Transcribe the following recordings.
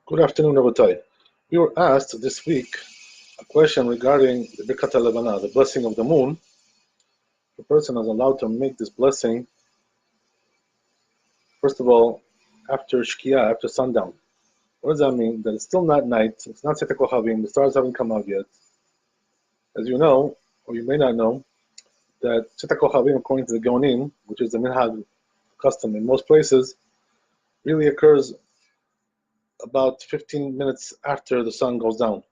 Good afternoon, Rabbi. We were asked this week a question regarding the Birkat Halevana, the blessing of the moon. The person is allowed to make this blessing, first of all, after Shkia, after sundown. What does that mean? That it's still not night, it's not Sete Kohavim, the stars haven't come out yet. As you know, or you may not know, that Sete Kohavim, according to the Gaonim, which is the minhag custom in most places, really occurs about 15 minutes after the sun goes down.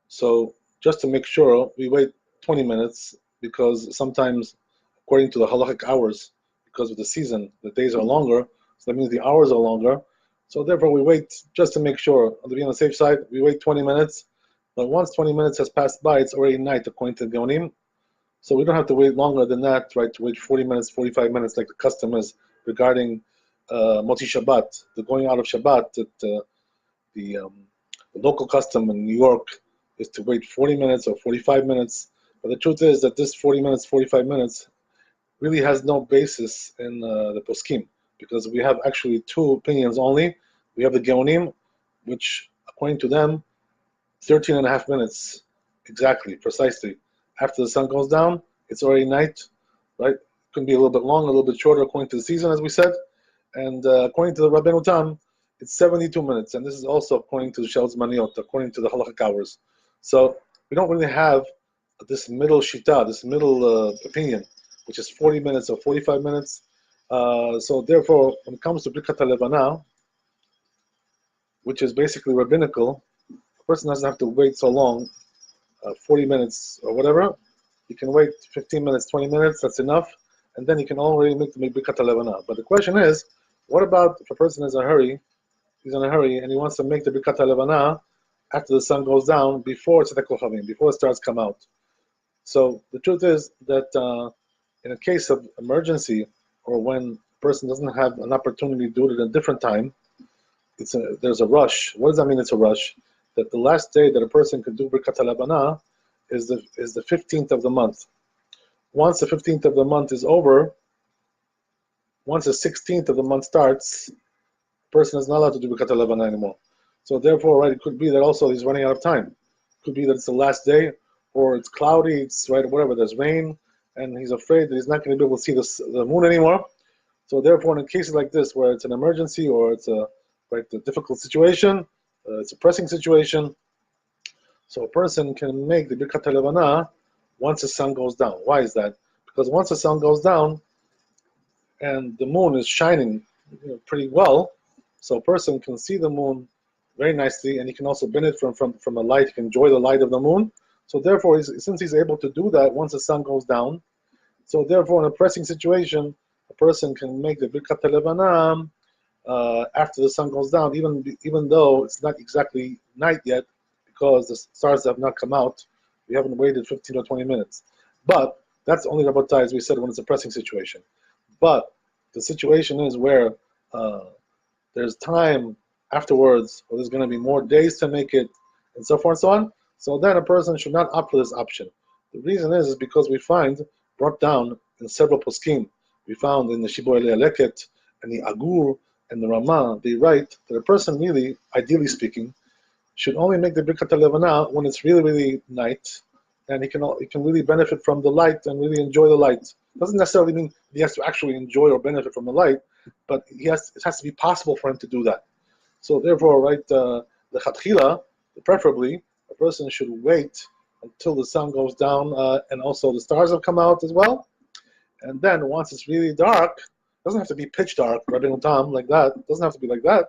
So just to make sure, we wait 20 minutes because sometimes, according to the halachic hours, because of the season, the days are longer, so that means the hours are longer. So therefore we wait just to make sure, to be on the safe side, we wait 20 minutes. But once 20 minutes has passed by, it's already night according to the Gaonim. So we don't have to wait longer than that, right, to wait 40 minutes, 45 minutes like the custom is regarding Moti Shabbat, the going out of Shabbat, that the local custom in New York is to wait 40 minutes or 45 minutes. But the truth is that this 40 minutes, 45 minutes really has no basis in the poskim, because we have actually two opinions only. We have the Geonim, which according to them, 13 and a half minutes exactly, precisely, after the sun goes down, it's already night, right? It can be a little bit long, a little bit shorter according to the season, as we said. And according to the Rabbeinu Tam, it's 72 minutes, and this is also according to the Shel's Maniot, according to the halachic hours. So we don't really have this middle shita, this middle opinion, which is 40 minutes or 45 minutes. So therefore, when it comes to Birkat Halevana, which is basically rabbinical, a person doesn't have to wait so long, 40 minutes or whatever. He can wait 15 minutes, 20 minutes, that's enough, and then he can already make Birkat Halevana. But the question is, what about if a person is in a hurry, he's in a hurry and he wants to make the Birkat Halevana after the sun goes down, before Tzedek Kochavim, before the stars come out. So the truth is that in a case of emergency, or when a person doesn't have an opportunity to do it at a different time, there's a rush. What does that mean? It's a rush. That the last day that a person can do Birkat Halevana is the 15th of the month. Once the 15th of the month is over, once the 16th of the month starts, the person is not allowed to do Birkat Halevana anymore. So therefore, right, it could be that also he's running out of time. It could be that it's the last day, or it's cloudy, it's right, whatever, there's rain, and he's afraid that he's not going to be able to see the moon anymore. So therefore, in cases like this, where it's an emergency or it's a difficult situation, it's a pressing situation, so a person can make the Birkat Halevana once the sun goes down. Why is that? Because once the sun goes down and the moon is shining pretty well, so a person can see the moon very nicely, and he can also benefit from the light. He can enjoy the light of the moon. So therefore, since he's able to do that once the sun goes down, so therefore, in a pressing situation, a person can make the Birkat Halevana after the sun goes down, even though it's not exactly night yet, because the stars have not come out. We haven't waited 15 or 20 minutes. But that's only Rabbi, as we said, when it's a pressing situation. But the situation is where there's time afterwards, or there's going to be more days to make it, and so forth and so on. So then a person should not opt for this option. The reason is because we find, brought down in several poskim, we found in the Shibor Leket and the Agur and the Ramah, they write that a person really, ideally speaking, should only make the Birkat Halevana when it's really, really night, and he can really benefit from the light and really enjoy the light. Doesn't necessarily mean he has to actually enjoy or benefit from the light, but it has to be possible for him to do that. So therefore, right, the Chatchila, preferably, a person should wait until the sun goes down and also the stars have come out as well. And then once it's really dark, it doesn't have to be pitch dark, Rabbeinu Tam, like that. It doesn't have to be like that.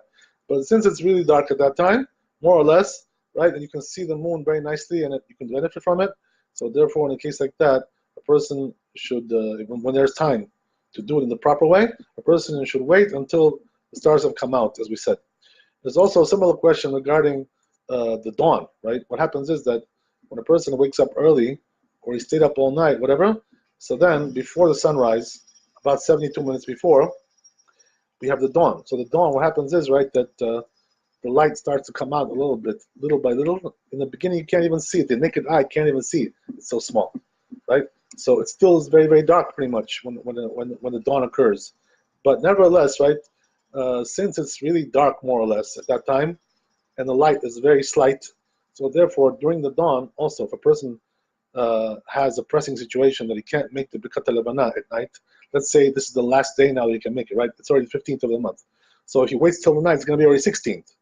But since it's really dark at that time, more or less, right, and you can see the moon very nicely and you can benefit from it. So therefore, in a case like that, a person should, when there's time to do it in the proper way, a person should wait until the stars have come out, as we said. There's also a similar question regarding the dawn, right? What happens is that when a person wakes up early, or he stayed up all night, whatever, so then before the sunrise, about 72 minutes before, we have the dawn. So the dawn, what happens is, right, that the light starts to come out a little bit, little by little. In the beginning, you can't even see it. The naked eye can't even see it. It's so small, right? So it still is very, very dark, pretty much, when the dawn occurs. But nevertheless, right, since it's really dark, more or less, at that time, and the light is very slight. So therefore, during the dawn, also, if a person has a pressing situation that he can't make the Birkat Halevana at night, let's say this is the last day now that he can make it, right? It's already the 15th of the month. So if he waits till the night, it's going to be already 16th.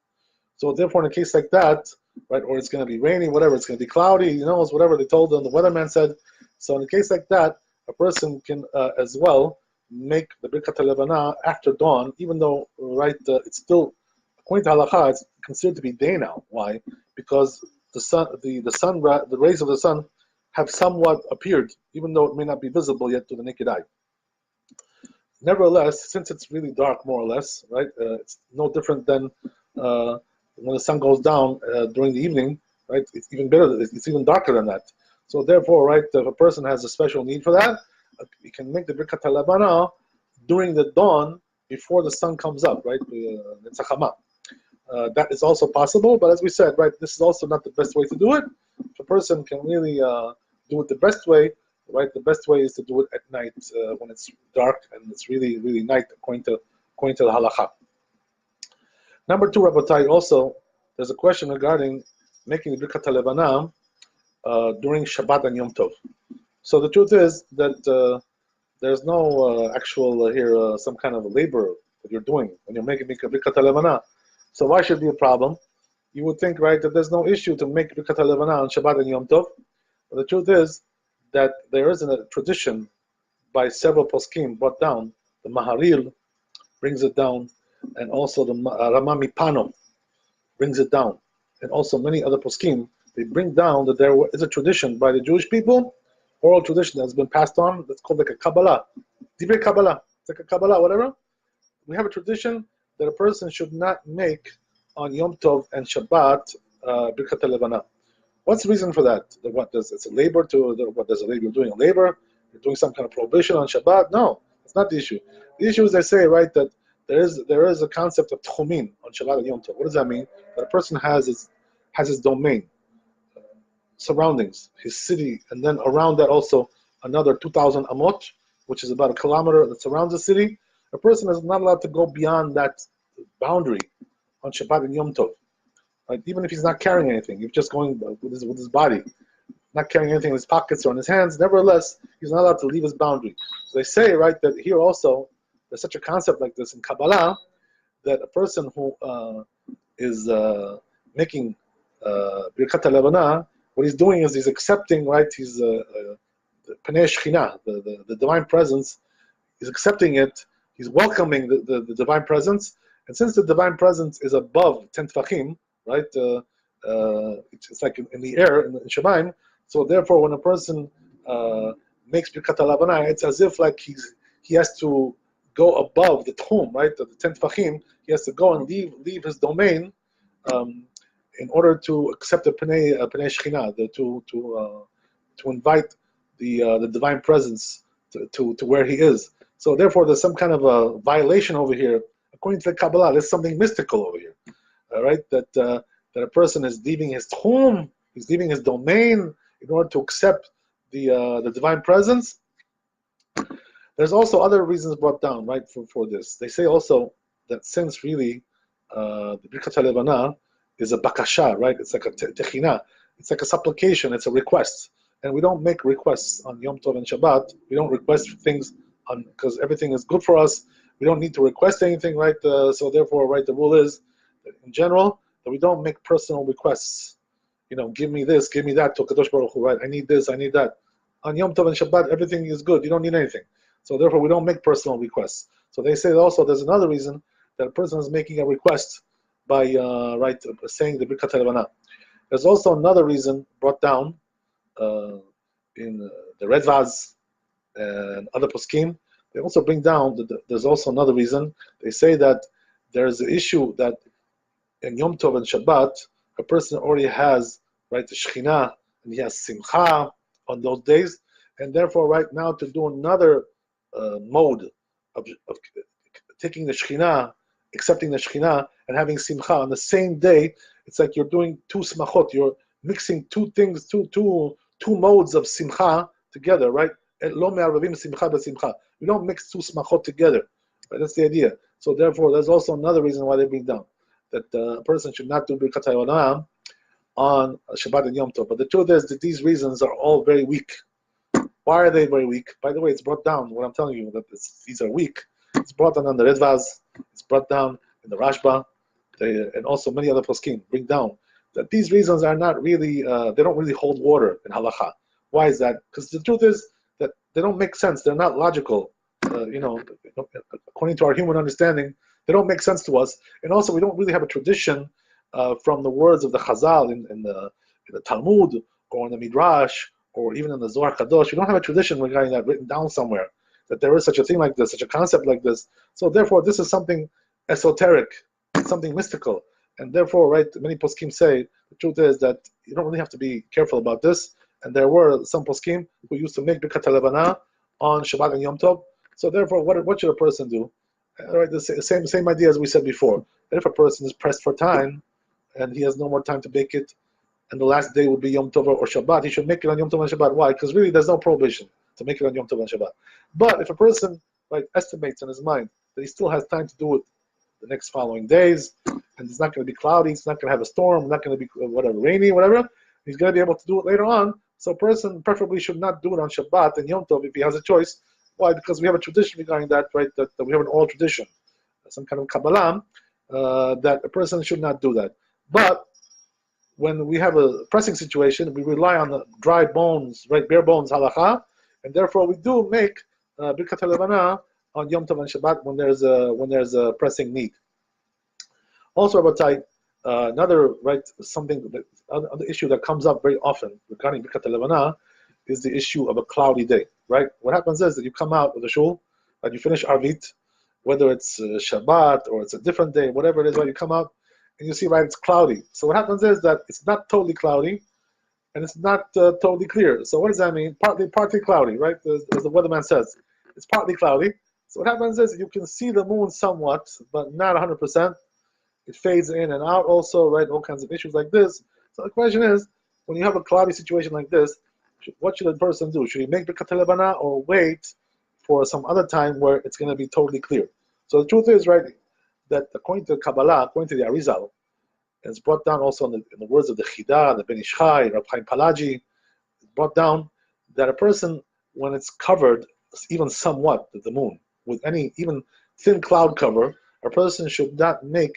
So therefore, in a case like that, right, or it's going to be raining, whatever, it's going to be cloudy, whatever they told them, the weatherman said. So in a case like that, a person can as well make the Birkat Halevana after dawn, even though, right, it's still, according to halakha, it's considered to be day now. Why? Because the rays of the sun have somewhat appeared, even though it may not be visible yet to the naked eye. Nevertheless, since it's really dark, more or less, right, it's no different than when the sun goes down during the evening, right? It's even better. It's even darker than that. So therefore, right, if a person has a special need for that, he can make the Birkat Halevana during the dawn before the sun comes up, right? That is also possible, but as we said, right, this is also not the best way to do it. If a person can really do it the best way, right, the best way is to do it at night when it's dark and it's really, really night, according to the halakha. Number two, Rabbi, also, there's a question regarding making the Birkat Halevana during Shabbat and Yom Tov. So the truth is that there's no actual here some kind of labor that you're doing when you're making Birkat Halevana. So why should it be a problem? You would think, right, that there's no issue to make Birkat Halevana on Shabbat and Yom Tov. But the truth is that there is a tradition by several poskim brought down. The Maharil brings it down, and also the Rama Mipano brings it down, and also many other poskim. They bring down that there is a tradition by the Jewish people, oral tradition that's been passed on. That's called like a Kabbalah, Divrei Kabbalah. It's like a Kabbalah, whatever. We have a tradition that a person should not make on Yom Tov and Shabbat Birkat Halevana. What's the reason for that? It's a labor what does a labor? You're doing a labor? You're doing some kind of prohibition on Shabbat? No, it's not the issue. The issue is they say, right, that there is a concept of tchumin on Shabbat and Yom Tov. What does that mean? That a person has his domain, surroundings, his city, and then around that also another 2,000 amot, which is about a kilometer that surrounds the city. A person is not allowed to go beyond that boundary on Shabbat and Yom Tov. Right? Even if he's not carrying anything, he's just going with his body, not carrying anything in his pockets or in his hands. Nevertheless, he's not allowed to leave his boundary. So they say, right, that here also there's such a concept like this in Kabbalah, that a person who is making Birkat Halevana, what he's doing is he's accepting, right, he's the Pnei Shechina, the divine presence, he's accepting it, he's welcoming the divine presence, and since the divine presence is above 10 tefachim, right, it's like in the air, in Shemaim, so therefore when a person makes Birkat Halevana, it's as if like he has to go above the tchum, right, the 10 tefachim, he has to go and leave his domain in order to accept the Pnei Shechina, to invite the divine presence to where he is. So therefore, there's some kind of a violation over here. According to the Kabbalah, there's something mystical over here, right? That a person is leaving his tchum, he's leaving his domain in order to accept the divine presence. There's also other reasons brought down, right, for this. They say also that since really the Birkat Halevana is a bakasha, right? It's like a techina. It's like a supplication. It's a request. And we don't make requests on Yom Tov and Shabbat. We don't request things because everything is good for us. We don't need to request anything, right? So therefore, right, the rule is that in general that we don't make personal requests. Give me this, give me that to Kadosh Baruch Hu, right? I need this, I need that. On Yom Tov and Shabbat, everything is good. You don't need anything. So therefore, we don't make personal requests. So they say also there's another reason that a person is making a request by saying the Birkat Halevana. There's also another reason brought down in the Red Vaz and other poskim. They also bring down that there's also another reason. They say that there's an issue that in Yom Tov and Shabbat, a person already has, right, the Shekhinah, and he has Simcha on those days, and therefore right now to do another mode of taking the Shekhinah, accepting the Shekhinah, and having Simcha on the same day, it's like you're doing two smachot. You're mixing two things, two modes of Simcha together, right? Lo me'arvavim simcha b'simcha. We don't mix two smachot together. Right? That's the idea. So therefore, there's also another reason why they bring down that a person should not do Birkat Halevana on Shabbat and Yom Tov. But the truth is that these reasons are all very weak. Why are they very weak? By the way, it's brought down, what I'm telling you, that these are weak. It's brought down on the Redvaz, it's brought down in the Rashba, and also many other poskim bring down that these reasons are not really, they don't really hold water in halacha. Why is that? Because the truth is that they don't make sense. They're not logical. According to our human understanding, they don't make sense to us. And also, we don't really have a tradition from the words of the Chazal in the Talmud or in the Midrash or even in the Zohar Kadosh. We don't have a tradition regarding that written down somewhere, that there is such a thing like this, such a concept like this. So therefore, this is something esoteric, something mystical. And therefore, right, many poskim say, the truth is that you don't really have to be careful about this. And there were some poskim who used to make Birkat Halevana on Shabbat and Yom Tov. So therefore, what should a person do? Right, the same idea as we said before. That if a person is pressed for time and he has no more time to make it, and the last day would be Yom Tov or Shabbat, he should make it on Yom Tov and Shabbat. Why? Because really there's no prohibition to make it on Yom Tov and Shabbat. But if a person estimates in his mind that he still has time to do it the next following days, and it's not going to be cloudy, it's not going to have a storm, it's not going to be rainy, whatever, he's going to be able to do it later on. So a person preferably should not do it on Shabbat and Yom Tov if he has a choice. Why? Because we have a tradition regarding that, right? That we have an oral tradition, some kind of Kabbalah, that a person should not do that. But when we have a pressing situation, we rely on the dry bones, right, bare bones halacha, and therefore we do make Birkat Halevana on Yom Tov and Shabbat when there's a pressing need. Also, Rabbi, another other issue that comes up very often regarding Birkat Halevana is the issue of a cloudy day, right? What happens is that you come out of the shul and you finish Arvit, whether it's Shabbat or it's a different day, whatever it is, right? You come out and you see, right, it's cloudy. So what happens is that it's not totally cloudy and it's not totally clear. So what does that mean? Partly cloudy, right? As the weatherman says, it's partly cloudy. So what happens is you can see the moon somewhat, but not 100%. It fades in and out also, right? All kinds of issues like this. So the question is, when you have a cloudy situation like this, what should a person do? Should he make Birkat Halevana or wait for some other time where it's going to be totally clear? So the truth is, right, that according to Kabbalah, according to the Arizal, and it's brought down also in the words of the Chida, the Ben Ish Chai, Rabbi Chaim Palaji, it's brought down that a person, when it's covered, even somewhat, the moon, with any even thin cloud cover, a person should not make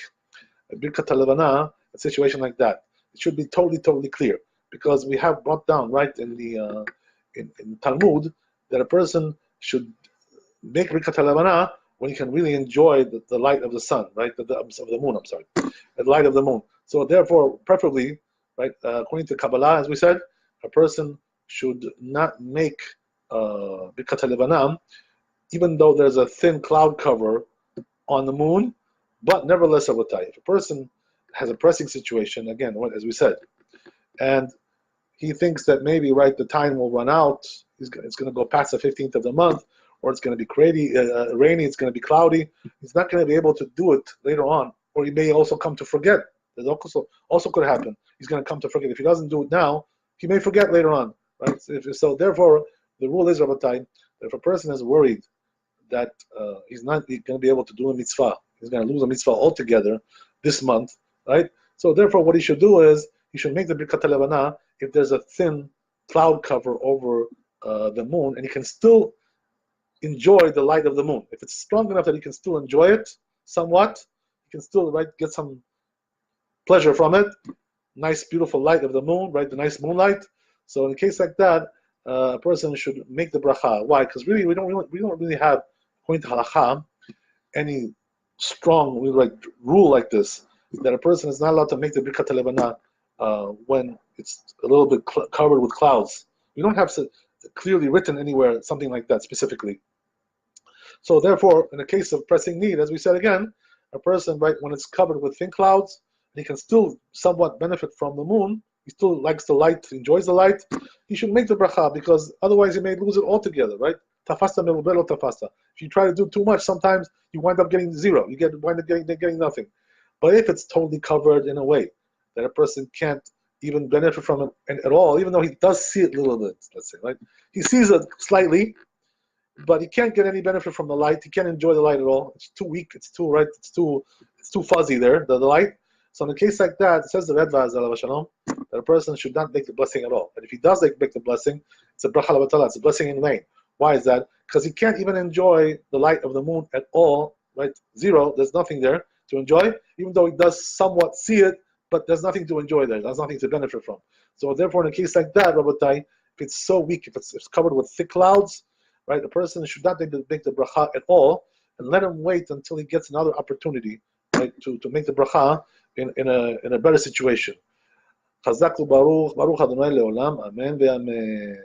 a Birkat Halevana a situation like that. It should be totally clear, because we have brought down, right, in the in Talmud, that a person should make Birkat Halevana when he can really enjoy the light of the sun, right, of the moon, the light of the moon. So therefore, preferably, right, according to Kabbalah, as we said, a person should not make Birkat Halevana, even though there's a thin cloud cover on the moon, but nevertheless, if a person has a pressing situation, again, as we said, and he thinks that maybe, right, the time will run out, it's going to go past the 15th of the month, or it's going to be rainy, it's going to be cloudy, he's not going to be able to do it later on, or he may also come to forget. That also could happen. He's going to come to forget. If he doesn't do it now, he may forget later on, right? So therefore, the rule is, Rabbi, that if a person is worried that he's not going to be able to do a mitzvah, he's going to lose a mitzvah altogether this month, right? So therefore, what he should do is, he should make the Birkat Halevana if there's a thin cloud cover over the moon, and he can still enjoy the light of the moon. If it's strong enough that he can still enjoy it somewhat, he can still, right, get some pleasure from it. Nice, beautiful light of the moon, right, the nice moonlight. So in a case like that, a person should make the bracha. Why? Because really, we don't really have, according to halakha, any strong rule like this, that a person is not allowed to make the Birkat Halevana when it's a little bit covered with clouds. We don't have clearly written anywhere something like that specifically. So therefore, in a case of pressing need, as we said again, a person, right, when it's covered with thin clouds, he can still somewhat benefit from the moon. He still likes the light, enjoys the light. He should make the bracha, because otherwise he may lose it altogether, right? Tafasta merubelo tafasta. If you try to do too much, sometimes you wind up getting zero. You wind up getting nothing. But if it's totally covered in a way that a person can't even benefit from it at all, even though he does see it a little bit, let's say, right? He sees it slightly, but he can't get any benefit from the light. He can't enjoy the light at all. It's too weak. It's too fuzzy there, the light. So in a case like that, it says the Redva that a person should not make the blessing at all. And if he does make the blessing, it's a bracha levatala, it's a blessing in vain. Why is that? Because he can't even enjoy the light of the moon at all, right? Zero, there's nothing there to enjoy, even though he does somewhat see it, but there's nothing to enjoy there. There's nothing to benefit from. So therefore, in a case like that, Rabbi, if it's so weak, if it's covered with thick clouds, right, a person should not make the bracha at all, and let him wait until he gets another opportunity, right, to make the bracha in a better situation. Chazak Baruch Adonai Leolam, Amen ve'amen.